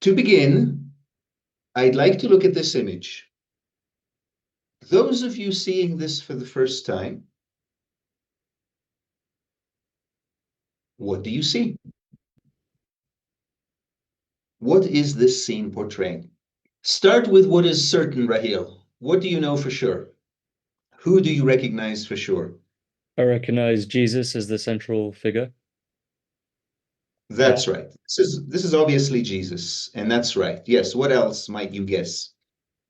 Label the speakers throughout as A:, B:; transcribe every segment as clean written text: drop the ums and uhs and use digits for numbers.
A: To begin, I'd like to look at this image. Those of you seeing this for the first time, what do you see? What is this scene portraying? Start with what is certain, Rahil. What do you know for sure? Who do you recognize for sure?
B: I recognize Jesus as the central figure. Uh,
A: That's right. This is obviously Jesus, and that's right. Yes, what else might you guess?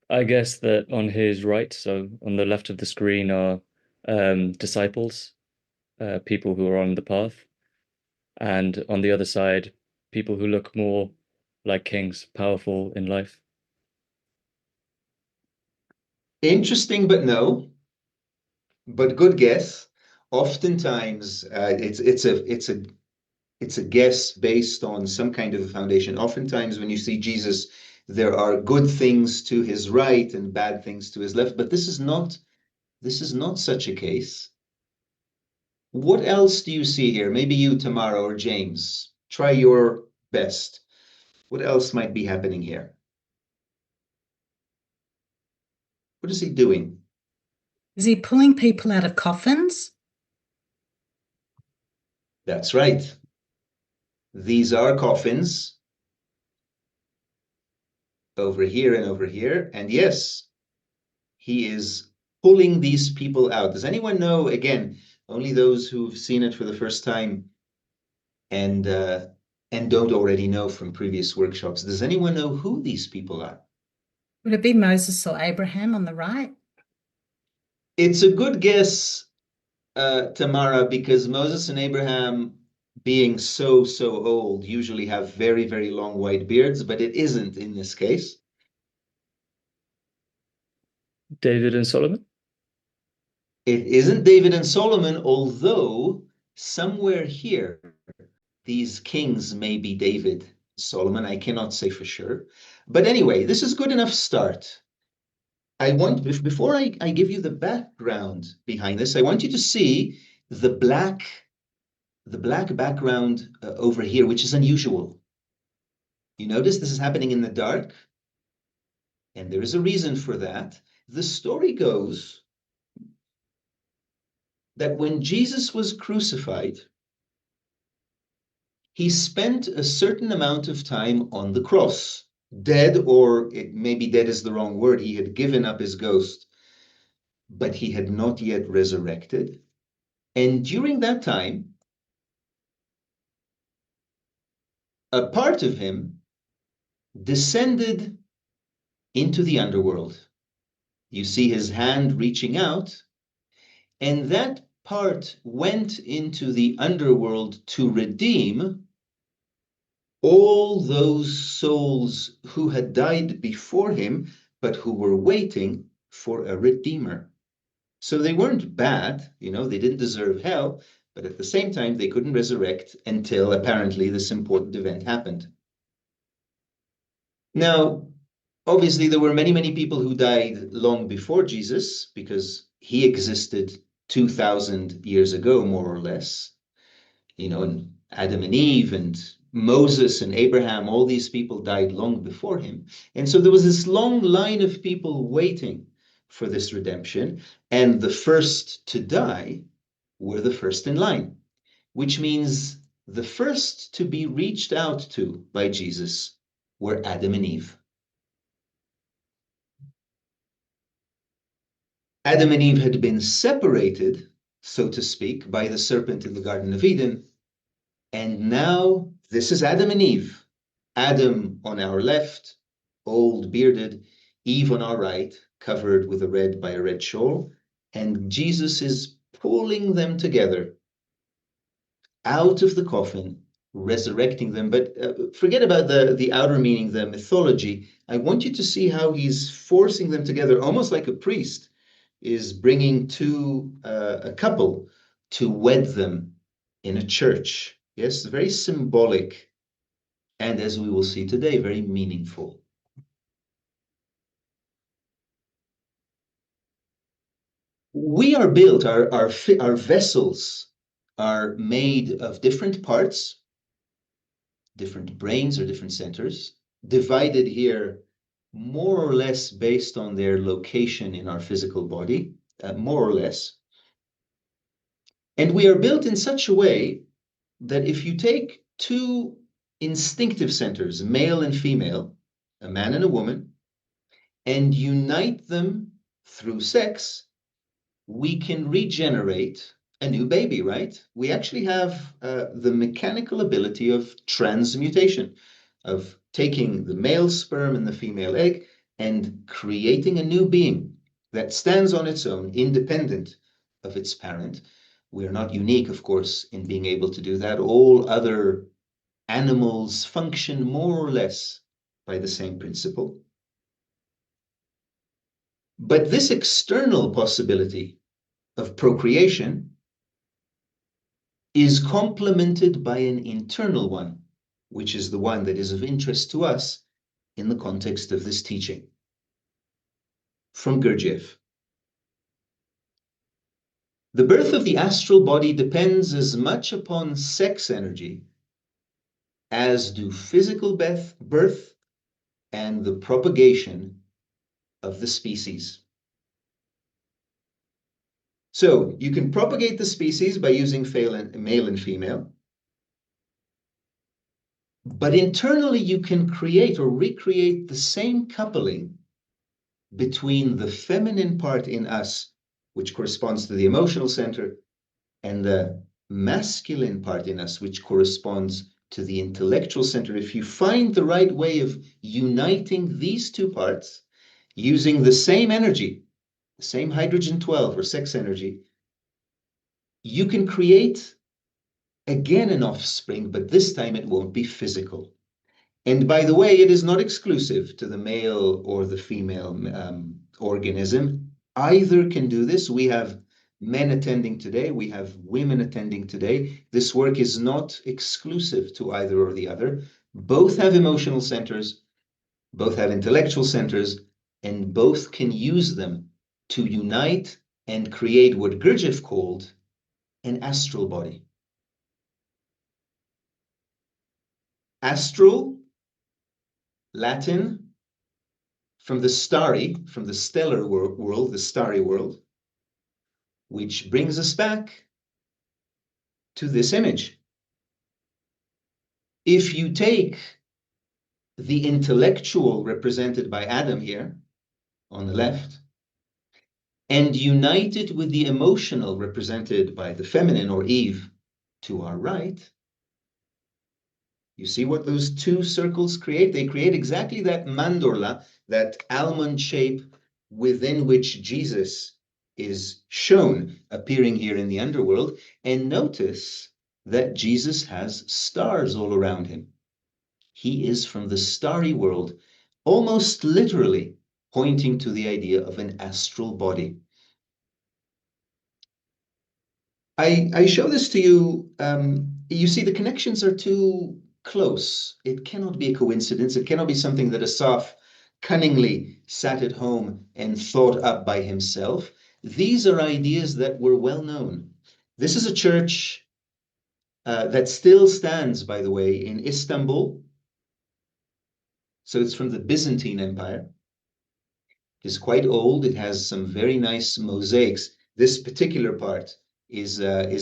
B: I guess that on his right, so on the left of the screen, are disciples, people who are on the path, and on the other side, people who look more like kings, powerful in life.
A: Interesting, but no. But good guess. Oftentimes, it's a guess based on some kind of a foundation. Oftentimes, when you see Jesus, there are good things to his right and bad things to his left. But this is not such a case. What else do you see here? Maybe you, Tamara, or James. Try your best. What else might be happening here? What is he doing?
C: Is he pulling people out of coffins?
A: That's right. These are coffins over here and over here. And yes, he is pulling these people out. Does anyone know, again, only those who've seen it for the first time and don't already know from previous workshops, does anyone know who these people are?
C: Would it be Moses or Abraham on the right?
A: It's a good guess, Tamara, because Moses and Abraham, being so old, usually have very, very long white beards, but it isn't in this case.
B: David and Solomon?
A: It isn't David and Solomon, although somewhere here, these kings may be David, Solomon. I cannot say for sure. But anyway, this is good enough start. Before I give you the background behind this, I want you to see the black background over here, which is unusual. You notice this is happening in the dark, and there is a reason for that. The story goes that when Jesus was crucified, he spent a certain amount of time on the cross, dead, or it maybe dead is the wrong word. He had given up his ghost, but he had not yet resurrected. And during that time, a part of him descended into the underworld. You see his hand reaching out, and that part went into the underworld to redeem all those souls who had died before him, but who were waiting for a redeemer. So they weren't bad, they didn't deserve hell, but at the same time, they couldn't resurrect until apparently this important event happened. Now, obviously, there were many, many people who died long before Jesus because he existed 2,000 years ago, more or less. And Adam and Eve and Moses and Abraham, all these people died long before him. And so there was this long line of people waiting for this redemption. And the first to die were the first in line, which means the first to be reached out to by Jesus were Adam and Eve. Adam and Eve had been separated, so to speak, by the serpent in the Garden of Eden. And now this is Adam and Eve. Adam on our left, old, bearded, Eve on our right, covered with by a red shawl. And Jesus is pulling them together out of the coffin, resurrecting them. But forget about the outer meaning, the mythology. I want you to see how he's forcing them together, almost like a priest is bringing a couple to wed them in a church. Yes, very symbolic, and as we will see today, very meaningful. We are built, our vessels are made of different parts, different brains or different centers, divided here more or less based on their location in our physical body, more or less. And we are built in such a way that if you take two instinctive centers, male and female, a man and a woman, and unite them through sex, we can regenerate a new baby, right? We actually have the mechanical ability of transmutation, of taking the male sperm and the female egg and creating a new being that stands on its own, independent of its parent. We are not unique, of course, in being able to do that. All other animals function more or less by the same principle. But this external possibility of procreation is complemented by an internal one, which is the one that is of interest to us in the context of this teaching. From Gurdjieff. The birth of the astral body depends as much upon sex energy as do physical birth and the propagation of the species. So you can propagate the species by using male and female, but internally you can create or recreate the same coupling between the feminine part in us, which corresponds to the emotional center, and the masculine part in us, which corresponds to the intellectual center. If you find the right way of uniting these two parts using the same energy, the same hydrogen 12 or sex energy, you can create again an offspring, but this time it won't be physical. And by the way, it is not exclusive to the male or the female organism. Either can do this. We have men attending today. We have women attending today. This work is not exclusive to either or the other. Both have emotional centers, both have intellectual centers, and both can use them to unite and create what Gurdjieff called an astral body. Astral, Latin, from the stellar world, the starry world, which brings us back to this image. If you take the intellectual represented by Adam here on the left and unite it with the emotional represented by the feminine or Eve to our right, you see what those two circles create? They create exactly that mandorla, that almond shape within which Jesus is shown appearing here in the underworld. And notice that Jesus has stars all around him. He is from the starry world, almost literally pointing to the idea of an astral body. I show this to you. You see, the connections are too close. It cannot be a coincidence. It cannot be something that Asaf cunningly sat at home and thought up by himself. These are ideas that were well known. This is a church that still stands, by the way, in Istanbul. So it's from the Byzantine Empire. It's quite old. It has some very nice mosaics. This particular part is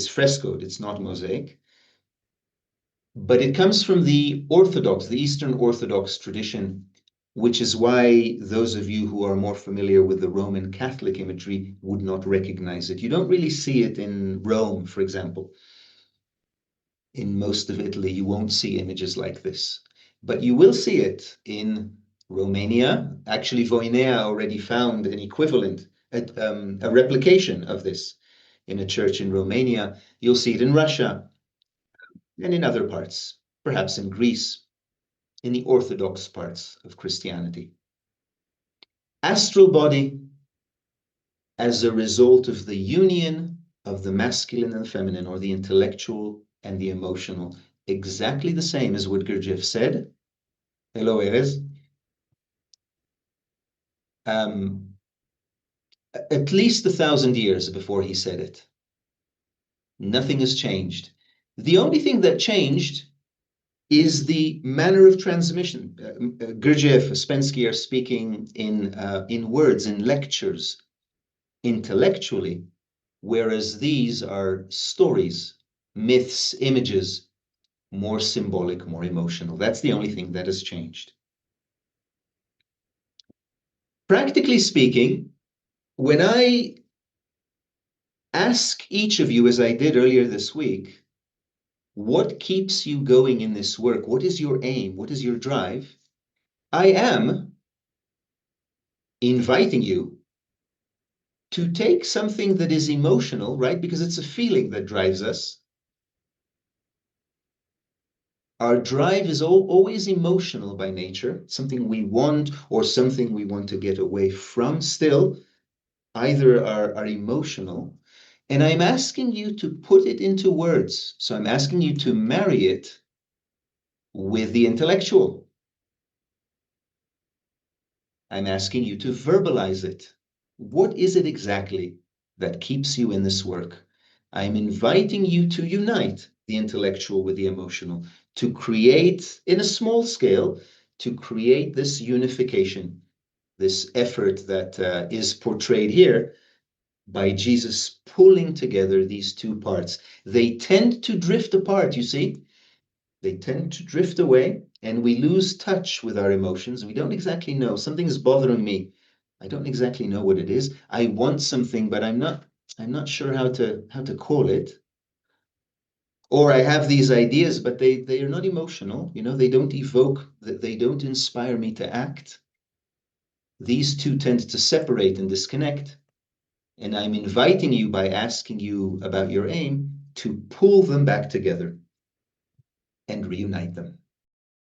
A: frescoed. It's not mosaic. But it comes from the Orthodox, the Eastern Orthodox tradition, which is why those of you who are more familiar with the Roman Catholic imagery would not recognize it. You don't really see it in Rome, for example. In most of Italy, you won't see images like this. But you will see it in Romania. Actually, Voinea already found an equivalent, a replication of this in a church in Romania. You'll see it in Russia and in other parts, perhaps in Greece, in the Orthodox parts of Christianity. Astral body as a result of the union of the masculine and feminine, or the intellectual and the emotional, exactly the same as what Gurdjieff said. Hello, Erez. At least 1,000 years before he said it. Nothing has changed. The only thing that changed is the manner of transmission. Gurdjieff, Ouspensky are speaking in words, in lectures, intellectually, whereas these are stories, myths, images, more symbolic, more emotional. That's the only thing that has changed. Practically speaking, when I ask each of you, as I did earlier this week, what keeps you going in this work? What is your aim? What is your drive? I am inviting you to take something that is emotional, right? Because it's a feeling that drives us. Our drive is always emotional by nature, something we want or something we want to get away from. Still, either are emotional. And I'm asking you to put it into words. So I'm asking you to marry it with the intellectual. I'm asking you to verbalize it. What is it exactly that keeps you in this work? I'm inviting you to unite the intellectual with the emotional, to create, in a small scale, to create this unification, this effort that is portrayed here by Jesus pulling together these two parts. They tend to drift apart, you see. They tend to drift away, and we lose touch with our emotions. We don't exactly know. Something's bothering me. I don't exactly know what it is. I want something, but I'm not sure how to call it. Or I have these ideas, but they are not emotional. They don't evoke, they don't inspire me to act. These two tend to separate and disconnect. And I'm inviting you, by asking you about your aim, to pull them back together and reunite them.